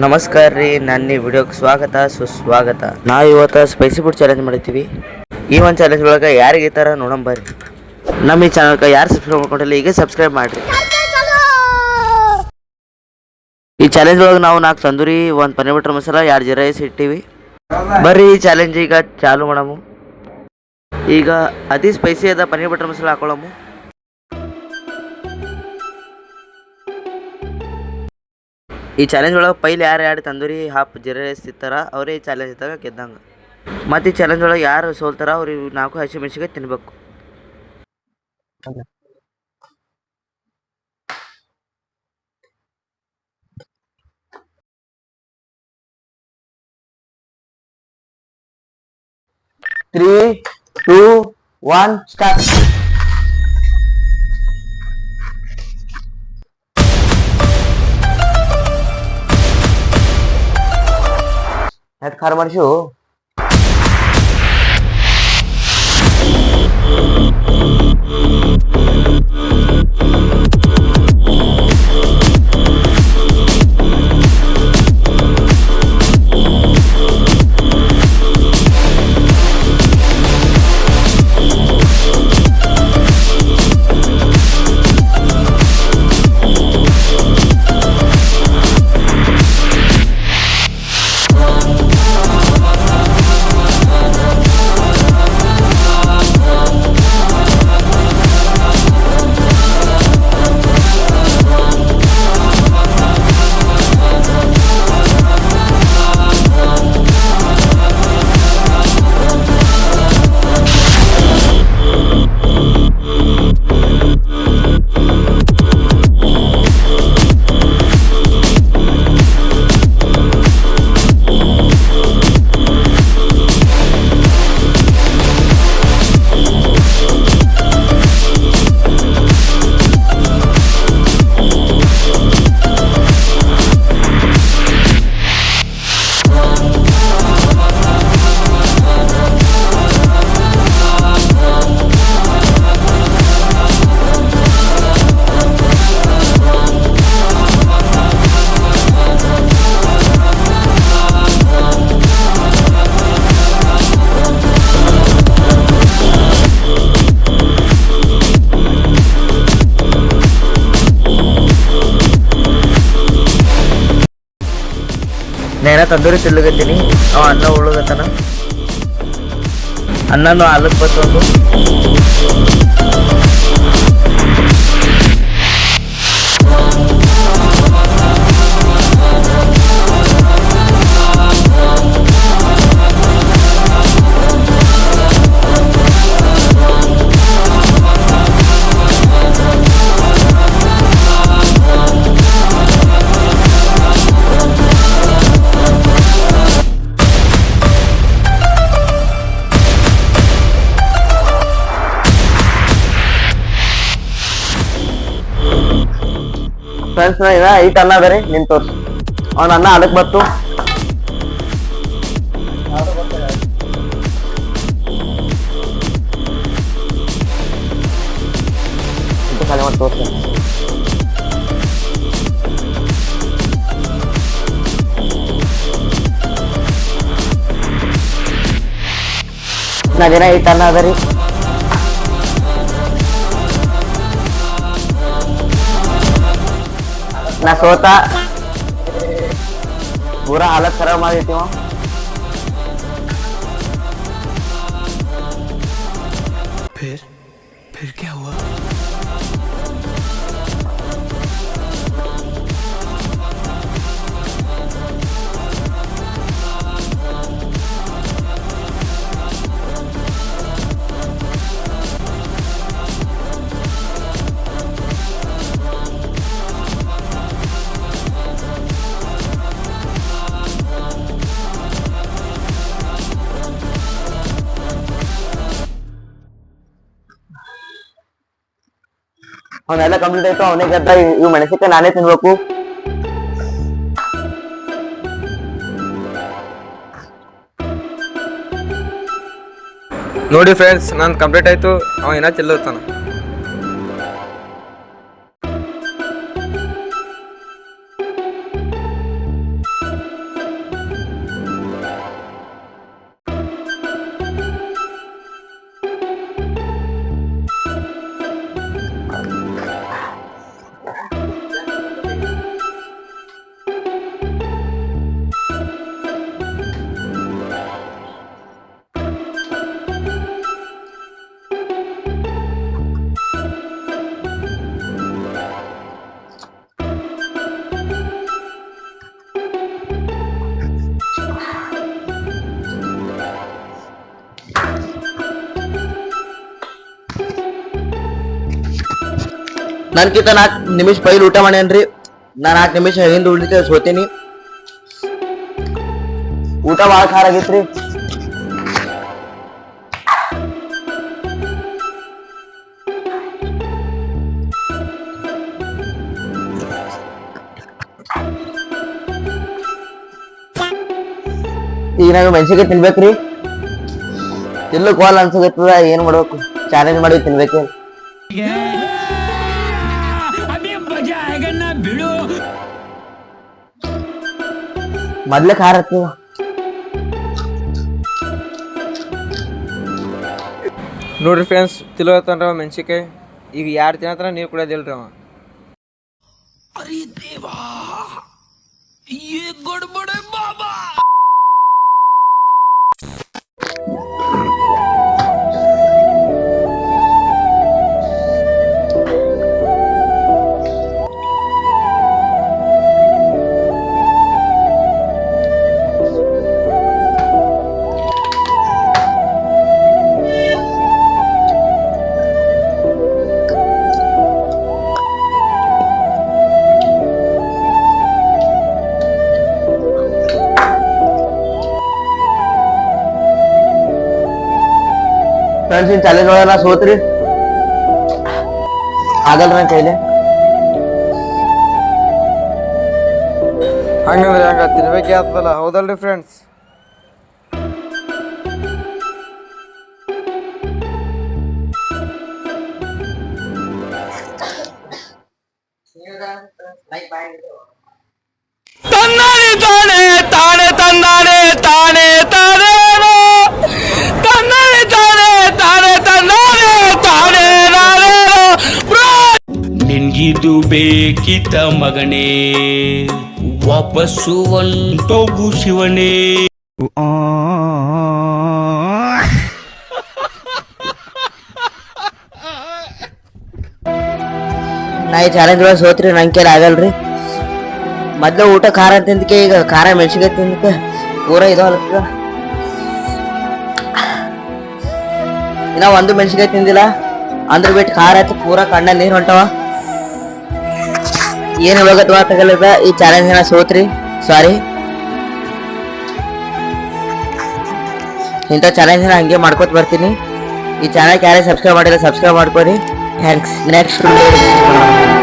ನಮಸ್ಕಾರ ರೀ, ನನ್ನ ಈ ವಿಡಿಯೋಕ್ಕೆ ಸ್ವಾಗತ ಸುಸ್ವಾಗತ. ನಾವು ಇವತ್ತು ಸ್ಪೈಸಿ ಫುಡ್ ಚಾಲೆಂಜ್ ಮಾಡಿದ್ದೀವಿ. ಈ ಒಂದು ಚಾಲೆಂಜ್ ಒಳಗೆ ಯಾರಿಗೆ ಈ ಥರ ನೋಡಂಬರ್ರಿ. ನಮ್ಮ ಈ ಚಾನಲ್ಗೆ ಯಾರು ಸಬ್ಸ್ಕ್ರೈಬ್ ಮಾಡ್ಕೊಂಡಿಲ್ಲ ಈಗ ಸಬ್ಸ್ಕ್ರೈಬ್ ಮಾಡಿರಿ. ಈ ಚಾಲೆಂಜ್ ಒಳಗೆ ನಾವು 4 ತಂದೂರಿ, 1 ಪನ್ನೀರ್ ಬಟರ್ ಮಸಾಲ, 2 ಜೀರಾ ರೈಸ್ ಇಟ್ಟಿವಿ. ಬರ್ರಿ ಈ ಚಾಲೆಂಜ್ ಈಗ ಚಾಲು ಮಾಡಮು. ಈಗ ಅತಿ ಸ್ಪೈಸಿ ಆದ ಪನ್ನೀರ್ ಬಟರ್ ಮಸಾಲ ಹಾಕೊಳ್ಳಮು. ಈ ಚಾಲೆಂಜ್ ಒಳಗೆ ಪೈಲೆ ಯಾರು 2 ತಂದೂರಿ ಹಾಫ್ ಜೀರಾ ರೈಸ್ ತಿಂತಾರ ಅವರೇ ಈ ಚಾಲೆಂಜ್ ಇದ್ದಾಗ ಗೆದ್ದಂಗೆ. ಮತ್ತು ಈ ಚಾಲೆಂಜ್ ಒಳಗೆ ಯಾರು ಸೋಲ್ತಾರ ಅವ್ರಿಗೆ 4 ಹಸಿಮೆಣ್ಸಿಗೆ ತಿನ್ಬೇಕು. Three two one start. ಯಾಕೆ ಖಾರ ಮಾಡಿಸು? ನೇನ ತಂದೂರಿ ತಿನ್ಲಿಕತ್ತೀನಿ. ಅವ ಅನ್ನ ಉಳ್ಳಗತ್ತನ. ಅನ್ನನು ಹಾಲಕ್ಕೆ ಬರ್ತಂದು. ಫ್ರೆಂಡ್ಸ್ ಈಗ ಈಟ್ ಅನ್ನ ಅದ ರೀ, ನಿನ್ ತೋರ್ಸು. ಅವ್ನ ಅನ್ನ ಅದಕ್ಕೆ ಬತ್ತು. ಖಾಲಿ ಮಾಡಿ ತೋರ್ಸಿ. ದಿನ ಈಟ್ ಅನ್ನ ಅದ ರೀ. ना सोता पूरा हालत खराब मार देती हूँ. फिर क्या हुआ? ಅವನೆಲ್ಲ ಕಂಪ್ಲೀಟ್ ಆಯ್ತು. ಅವನೇ ಗೆದ್ದ. ಇವ್ ಮೆಣಸಿನ್ಕಾಯಿ ನಾನೇ ತಿನ್ಬೇಕು. ನೋಡಿ ಫ್ರೆಂಡ್ಸ್, ನಾನು ಕಂಪ್ಲೀಟ್ ಆಯ್ತು. ಅವ ಏನ ಚೆಲ್ಲತಾನ. ನನ್ಕಿಂತ 4 ನಿಮಿಷ ಪೈಲ್ ಊಟ ಮಾಡ್ಯಾನ್ರಿ. ನಾ 4 ನಿಮಿಷ ಹಿಂದೆ ಉಳಿತೆ ಸೋತೀನಿ. ಊಟ ಭಾಳ ಖಾರ ಆಗೈತ್ರಿ. ಈಗ ನಾವು ಮೆಣಸಿನ್ಕಾಯಿ ತಿನ್ಬೇಕ್ರಿ. ತಿನ್ಲಕ್ ವಾಲ್ ಅನ್ಸಕತ್ತದ, ಏನ್ ಮಾಡ್ಬೇಕು? ಚಾಲೆಂಜ್ ಮಾಡಿ ತಿನ್ಬೇಕು. ಮೊದ್ಲೇ ಖಾರ ಹತ್ತದ. ನೋಡ್ರಿ ಫ್ರೆಂಡ್ಸ್, ತಿಳೋತನ್ರಿ ಅವ ಮೆಣಸಿನ್ಕಾಯಿ. ಈಗ 2 ದಿನ ಹತ್ರ ನೀರು ಕುಡಿಯೋದಿಲ್ರಿ ಅವ. ಫ್ರೆಂಡ್ಸ್, ಇನ್ ಚಾಲೆಂಜ್ ಒಳಗ ನಾ ಸೋತ್ರಿ. ಆಗಲ್ರಿ ನನ್ನ ಕೈಲಿ. ಹಂಗಂದ್ರೆ ಹಂಗ ತಿನ್ಬೇಕೇ ಆಗ್ತದಲ್ಲ, ಹೌದಲ್ರಿ ಫ್ರೆಂಡ್ಸ್? ತನ್ನಾನೆ ತಾನೆ ತಾನೆ ತನ್ನಾನೆ ತಾನೆ ತಾನೇನೋ ತನ್ನಾನೆ ತಾನೆ ತಾನೆ ತನ್ನಾನೆ ತಾನೆ ನಾನೇನೋ ನಿನ್ಗಿದು ಬೇಕಿತ್ತ ಮಗನೇ, ವಾಪಸ್ಸು ಒಂಟೋಗು ಶಿವನೇ. ನಾ ಈ ಚಾಲೆಂಜ್ ಒಳಗೆ ಸೋತ್ರಿ. ನನ್ ಕೈಲಿ ಆಗಲ್ರಿ. ಮೊದ್ಲು ಊಟ ಖಾರ ತಿಂದಕ್ಕೆ ಈಗ ಖಾರ ಮೆಣಸಿನ್ಕಾಯಿ ತಿಂದಕ್ಕೆ ಪೂರ ಇದು ಅಲತ್ತದ. ಇನ್ನ ಒಂದು ಮೆಣಸಿನ್ಕಾಯಿ ತಿಂದಿಲ್ಲ ಅಂದ್ರ ಬಿಟ್ಟು ಖಾರ ಆಯ್ತು. ಪೂರ ಕಣ್ಣ ನೀರ್ ಹೊಂಟವ. ಏನ್ ಹೋಗತ್ವ ತಗಲದ. ಈ ಚಾಲೆಂಜ್ ನಾ ಸೋತ್ರಿ, ಸಾರಿ. ಇಂಥ ಚಾಲೆಂಜ್ ಹಂಗೆ ಮಾಡ್ಕೊತ ಬರ್ತೀನಿ. ಈ ಚಾನಲ್ ಯಾರೇ ಸಬ್ಸ್ಕ್ರೈಬ್ ಮಾಡಿಲ್ಲ ಸಬ್ಸ್ಕ್ರೈಬ್ ಮಾಡ್ಕೊರಿ. ಥ್ಯಾಂಕ್ಸ್. ನೆಕ್ಸ್ಟ್